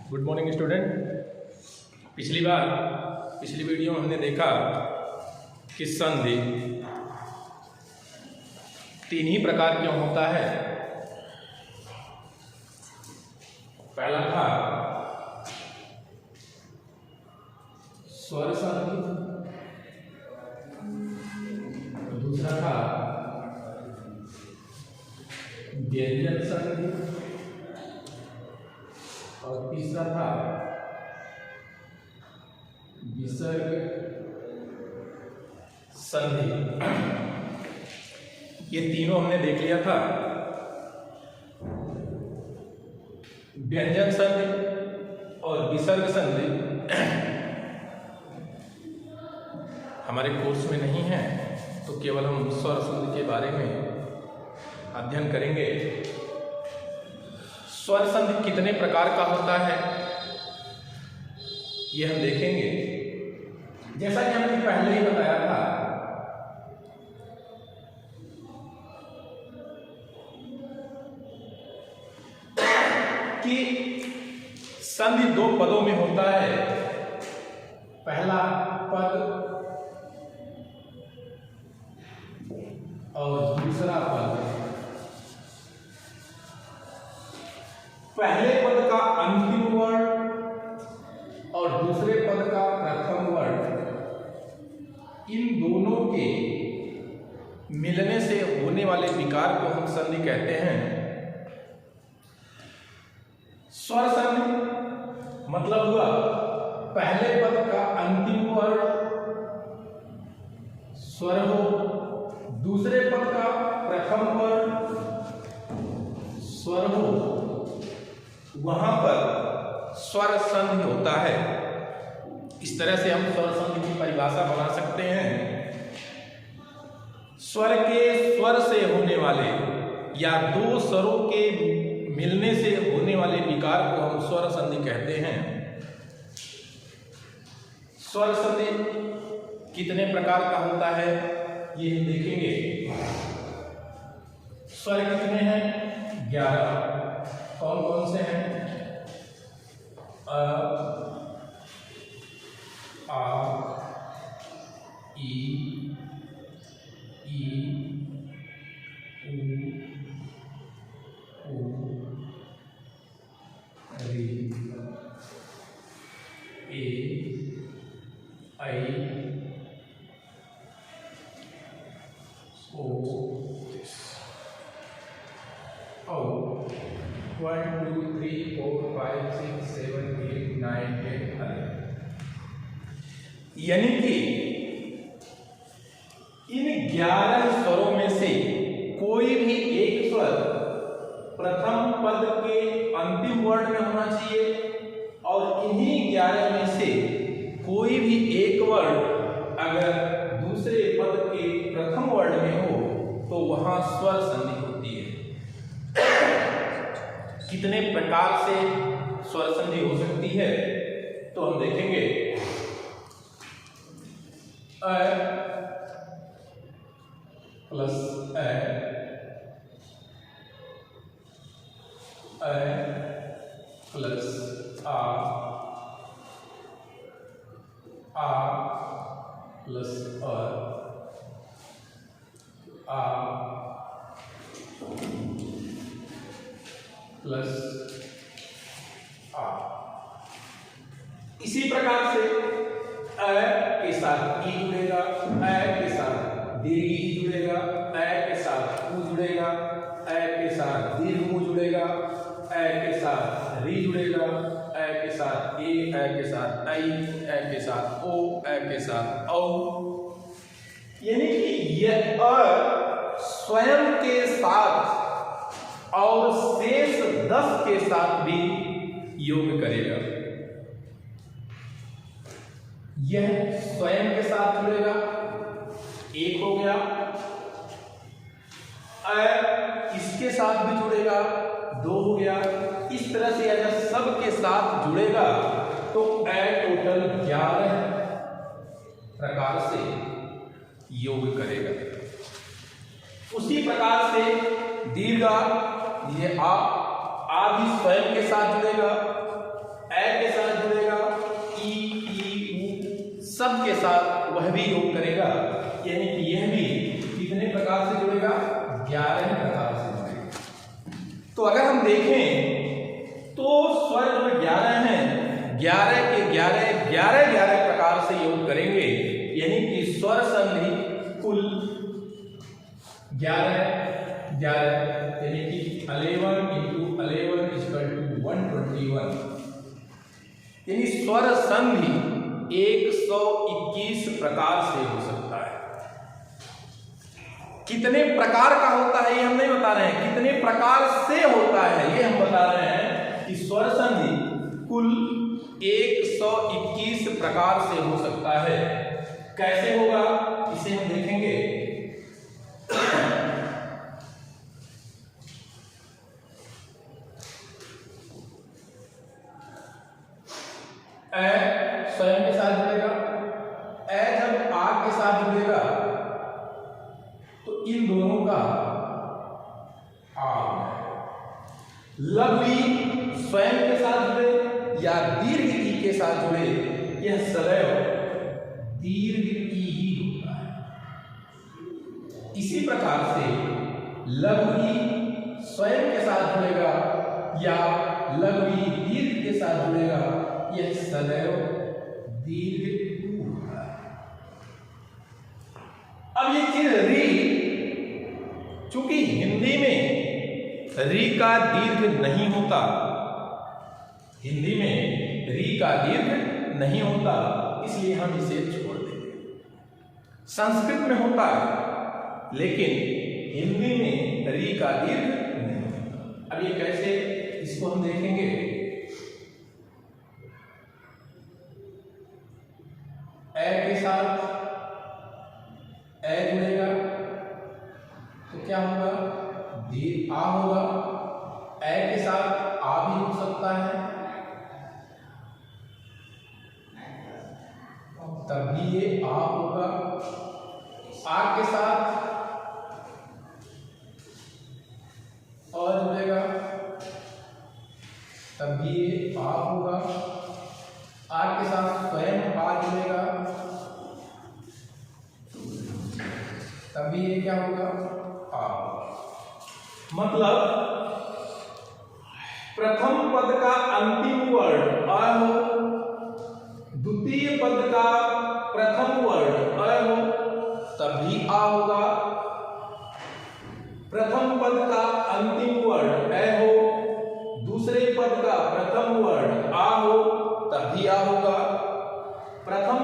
Good morning student. पिछली video में हमने देखा कि संधि तीन ही प्रकार क्यों होता है। पहला था स्वर संधि, दूसरा था व्यंजन संधि और तीसरा था विसर्ग संधि। ये तीनों हमने देख लिया था। व्यंजन संधि और विसर्ग संधि हमारे कोर्स में नहीं है, तो केवल हम स्वर संधि के बारे में अध्ययन करेंगे। स्वर संधि कितने प्रकार का होता है ये हम देखेंगे। जैसा कि हमने पहले ही बताया था कि संधि दो पदों में होता है। पहला पद और दूसरा पद। पहले पद का अंतिम वर्ण और दूसरे पद का प्रथम वर्ण, इन दोनों के मिलने से होने वाले विकार को हम संधि कहते हैं। स्वर संधि मतलब हुआ पहले पद का अंतिम वर्ण स्वर हो, दूसरे पद का प्रथम वर्ण स्वर हो, वहां पर स्वर संधि होता है। इस तरह से हम स्वर संधि की परिभाषा बना सकते हैं। स्वर के स्वर से होने वाले या दो स्वरों के मिलने से होने वाले विकार को हम स्वर संधि कहते हैं। स्वर संधि कितने प्रकार का होता है ये हम देखेंगे। स्वर कितने हैं? 11। कौन कौन से हैं? अ, आ, ई, उ, री, ए, आई, ओ, औ। 1 2 3 4 5 6 7 8 9 10 11। यानी कि इन 11 स्वरों में से कोई भी एक स्वर प्रथम पद के अंतिम वर्ण में होना चाहिए और इन्हीं 11 में से कोई भी एक वर्ण अगर दूसरे पद के प्रथम वर्ण में हो तो वहां स्वर संधि होती है। कितने प्रकार से स्वर संधि हो सकती है तो हम देखेंगे। अ प्लस अ प्लस आ प्लस आ प्लस आ। इसी प्रकार से अ के साथ ई जुड़ेगा, अ के साथ दीर्घ ई जुड़ेगा, अ के साथ उ जुड़ेगा, अ के साथ दीर्घ उ जुड़ेगा, अ के साथ री जुड़ेगा, अ के साथ ए, अ के साथ आई, अ के साथ ओ, अ के साथ औ। यानी कि यह अ स्वयं के साथ और शेष 10 के साथ भी योग करेगा। यह स्वयं के साथ जुड़ेगा, एक हो गया। अ इसके साथ भी जुड़ेगा, 2 हो गया। इस तरह से अगर सब के साथ जुड़ेगा तो अ टोटल 11 प्रकार से योग करेगा। उसी प्रकार से दीर्घ ये आ भी स्वयं के साथ जुड़ेगा, ए वह भी योग करेगा, यानी कि यह भी कितने प्रकार से जुड़ेगा? 11 प्रकार से जुड़ेगा। तो अगर हम देखें तो स्वर जो 11 हैं, 11 के 11 प्रकार से योग करेंगे, यानी कि स्वर संधि कुल 11, यानी कि 11 × 11 = 121, यानी स्वर संधि 121 प्रकार से हो सकता है। कितने प्रकार का होता है ये हम नहीं बता रहे हैं, कितने प्रकार से होता है ये हम बता रहे हैं कि स्वर संधि कुल 121 प्रकार से हो सकता है। कैसे होगा इसे हम देखेंगे। ए स्वयं के साथ जुड़ेगा, ए जब आ के साथ जुड़ेगा तो इन दोनों का आ। लघु ई स्वयं के साथ जुड़े या दीर्घ ई के साथ जुड़े, यह सदैव दीर्घ ई ही होता है। इसी प्रकार से लघु ई स्वयं के साथ जुड़ेगा या लघु ई दीर्घ के साथ जुड़ेगा, यह सदैव दीर्घ ऊ होता है। अब ये चीज री, चूंकि हिंदी में री का दीर्घ नहीं होता, हिंदी में री का दीर्घ नहीं होता, इसलिए हम इसे छोड़ देंगे। संस्कृत में होता है लेकिन हिंदी में री का दीर्घ नहीं होता। अब ये कैसे, इसको हम देखेंगे। ए के साथ ए जुड़ेगा तो क्या होगा? दीर्घ आ होगा। ए के साथ आ भी हो सकता है, तब भी ये आ होगा। आ के साथ और जुड़ेगा, तब भी ये आ होगा। आ के साथ स्वयं आ जुड़ेगा, तभी ये क्या होगा? आ। मतलब प्रथम पद का अंतिम वर्ण अ हो, द्वितीय पद का प्रथम वर्ण अ हो, तभी आ होगा। प्रथम पद का अंतिम वर्ण ए हो, दूसरे पद का प्रथम वर्ण आ हो, तभी आ होगा। प्रथम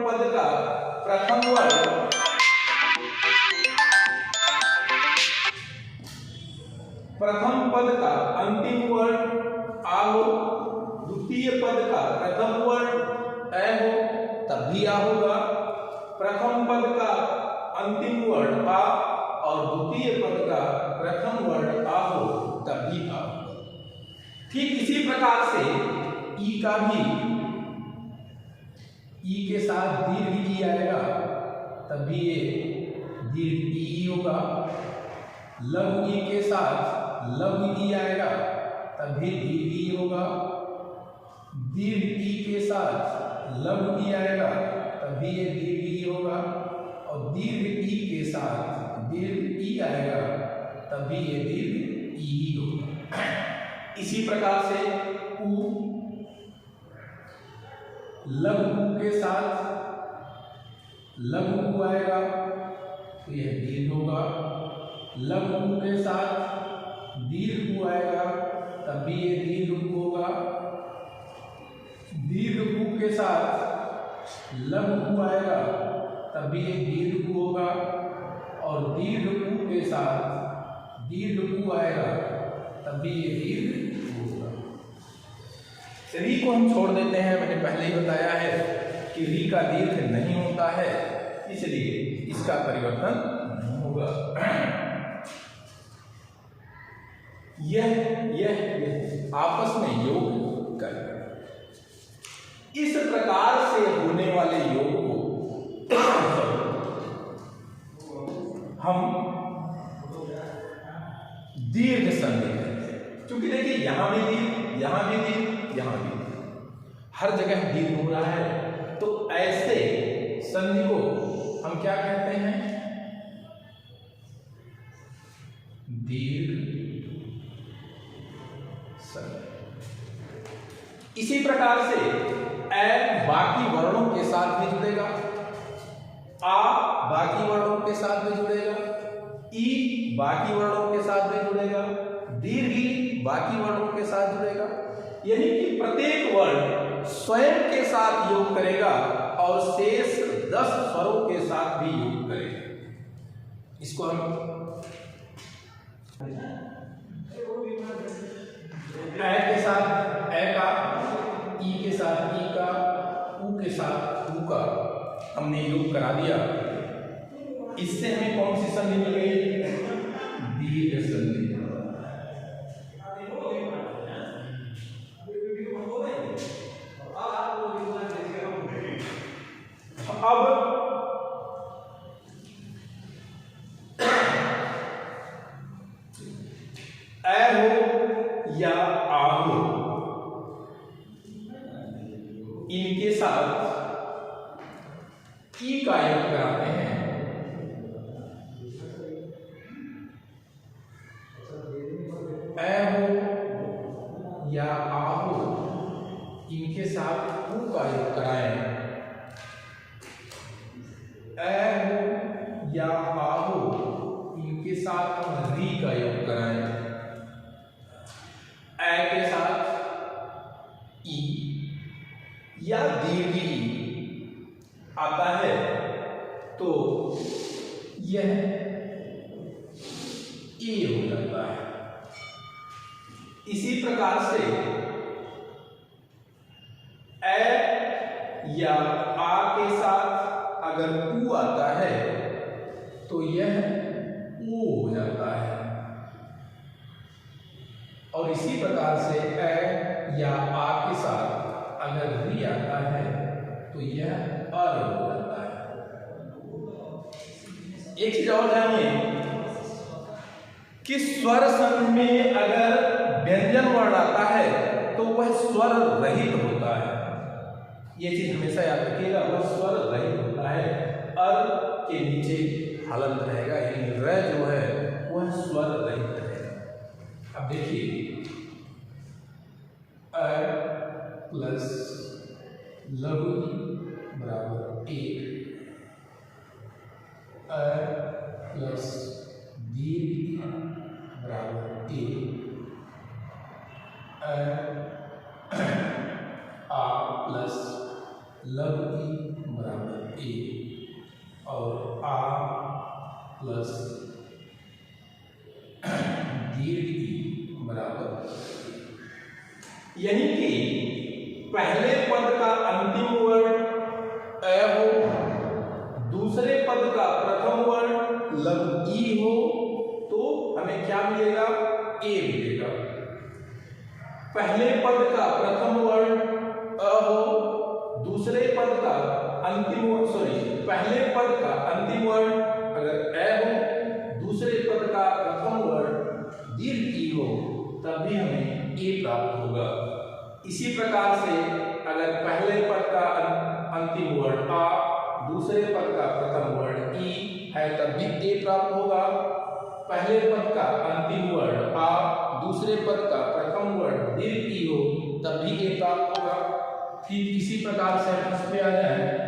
पद का प्रथम वर्ण प्रथम पद का अंतिम वर्ण आ हो, द्वितीय पद का प्रथम वर्ण ए हो, तब भी आ होगा। प्रथम पद का अंतिम वर्ण आ और द्वितीय पद का प्रथम वर्ण आ हो, तब भी आ होगा। ठीक इसी प्रकार से ई का भी, ई के साथ दीर्घ ई आएगा, तब भी ये दीर्घ ई होगा। लघु ई के साथ लघु ई आएगा, तब भी दीर्घ ई होगा। दीर्घ ई के साथ लघु ई आएगा, तब भी ये दीर्घ ई होगा। और दीर्घ ई के साथ दीर्घ ई आएगा, तब भी ये दीर्घ ई ही होगा। इसी प्रकार से ऊ, लघु ऊ के साथ लघु ऊ आएगा तो यह दीर्घ होगा। लघु ऊ के साथ दीर्घ ऊ आएगा, तब भी ये दीर्घ ऊ होगा। दीर्घ ऊ के साथ लघु ऊ आएगा, तब भी ये दीर्घ ऊ होगा। और दीर्घ ऊ के साथ दीर्घ ऊ आएगा, तब भी ये दीर्घ ऊ होगा। री को हम छोड़ देते हैं, मैंने पहले ही बताया है कि री का दीर्घ नहीं होता है, इसलिए इसका परिवर्तन नहीं होगा। यह आपस में योग करेगा। इस प्रकार से होने वाले योग को हम दीर्घ संधि कहते हैं। क्योंकि देखिए यहां भी दीर्घ, यहां भी दीर्घ, यहां भी दीर्घ, हर जगह दीर्घ हो रहा है, तो ऐसे संधि को हम क्या कहते हैं? दीर्घ संधि। इसी प्रकार से ए बाकी वर्णों के साथ भी जुड़ेगा, आ बाकी वर्णों के साथ भी जुड़ेगा, ई बाकी वर्णों के साथ भी जुड़ेगा, दीर्घ बाकी वर्णों के साथ जुड़ेगा। यानी कि प्रत्येक वर्ण स्वयं के साथ योग करेगा और शेष 10 स्वरों के साथ भी योग करेगा। इसको हम ए के साथ ए का, ई के साथ ई का, ऊ के साथ ऊ का हमने योग करा दिया। इससे हमें कौन सी संधि मिल गई? दीर्घ संधि। अब ए हो या आ हो, इनके साथ ई का योग कराते हैं। ए हो या आ हो, इनके साथ ऊ का योग कराएं। ए हो या आ हो, इनके साथ हम री का योग कराएं। ए के साथ ई या दीर्घ आता है तो यह ए हो जाता है। इसी प्रकार से ए या आ के साथ अगर ऊ आता है तो यह ओ हो जाता है, और इसी प्रकार से ए या आ के साथ अगर री आता है तो यह अर हो जाता है। एक चीज और जानिए कि स्वर संधि में अगर व्यंजन वर्ण आता है तो वह स्वर रहित होता है। यह चीज हमेशा याद रखिएगा, वह स्वर रहित होता है। अर के नीचे हलंत रहेगा, यानी र जो है वह स्वर रहित रहेगा। अब देखिए, अ प्लस लघु बराबर 1, अ प्लस दीर्घ बराबर 1, आ प्लस लघु बराबर 1 और आ प्लस दीर्घ बराबर। यानी कि पहले पद का अंतिम वर्ण अ हो, दूसरे पद का प्रथम वर्ण लघु ई हो तो हमें क्या मिलेगा? ए मिलेगा। पहले पद का प्रथम वर्ण अ हो, दूसरे पद का अंतिम वर्ण पहले पद का अंतिम वर्ण अगर ए हो, दूसरे पद का प्रथम वर्ण दीर्घ ई हो, तब भी हमें ए प्राप्त होगा। इसी प्रकार से अगर पहले पद का अंतिम वर्ण आ, दूसरे पद का प्रथम वर्ण ई है, तब भी ए प्राप्त होगा। पहले पद का अंतिम वर्ण आ, दूसरे पद का प्रथम वर्ण दीर्घ ई हो, तब भी ए प्राप्त होगा। ठीक इसी प्रकार से हम इस पे आ जाए,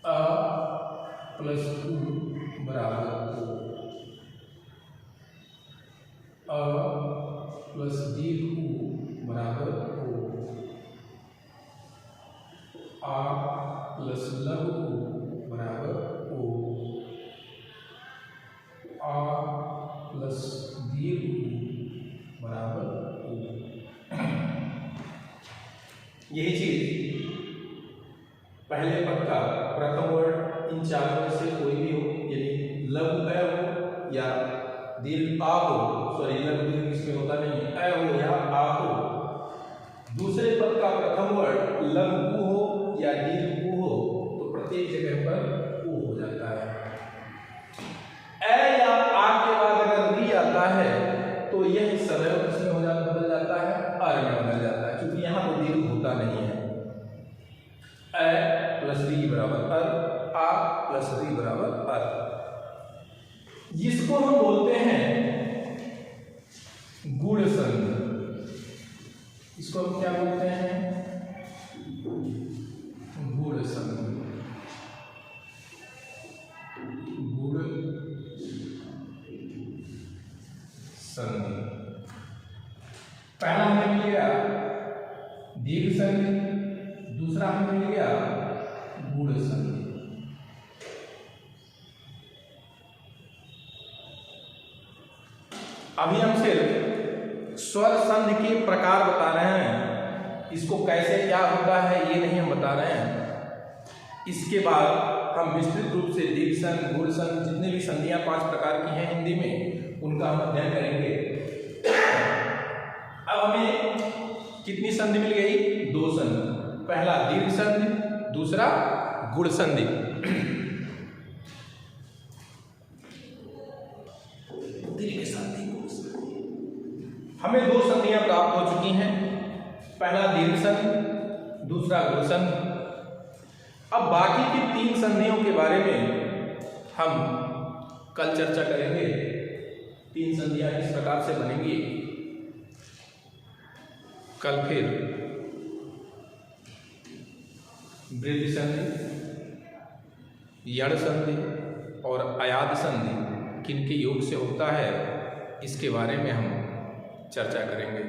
अ प्लस ऊ बराबर ओ, अ प्लस दीर्घ ऊ बराबर ओ, आ प्लस लघु ऊ बराबर ओ, आ प्लस दीर्घ ऊ बराबर ओ। यही चीज पहले पद का प्रथम वर्ण इन चारों में से कोई भी हो, यानी लघु अ हो या दीर्घ आ हो, सॉरी लघु दीर्घ इसमें होता नहीं है, अ हो या आ हो, दूसरे पद का प्रथम वर्ण लघु ऊ हो या दीर्घ ऊ हो, तो प्रत्येक जगह पर ऊ हो जाता है। ए या आ के बाद अगर री आता है तो यह सदैव किसमें हो जाता, बदल जाता है, अर में बदल जाता है, क्योंकि यहाँ वो दीर्घ होता नहीं है। अ प्लस री बराबर अर, आ प्लस री बराबर अर। जिसको हम बोलते हैं गुण संधि, इसको हम क्या बोलते हैं? गुण संधि। गुण संधि। पहला हमें मिल गया दीर्घ संधि, दूसरा हमें मिल गया गुण संधि। अभी हम सिर्फ स्वर संधि के प्रकार बता रहे हैं, इसको कैसे क्या होता है ये नहीं हम बता रहे हैं। इसके बाद हम विस्तृत रूप से दीर्घ संधि, गुण संधि, जितने भी संधियां 5 प्रकार की हैं हिंदी में, उनका हम अध्ययन करेंगे। अब हमें कितनी संधि मिल गई? 2 संधि। पहला दीर्घ संधि, दूसरा गुण संधि। दीर्घ संधि, हमें 2 संधियां प्राप्त हो चुकी हैं, पहला दीर्घ संधि, दूसरा गुण संधि। अब बाकी की 3 संधियों के बारे में हम कल चर्चा करेंगे। 3 संधियां किस प्रकार से बनेंगी कल फिर वृद्धि संधि, यण संधि और अयाद संधि किनके योग से होता है, इसके बारे में हम चर्चा करेंगे।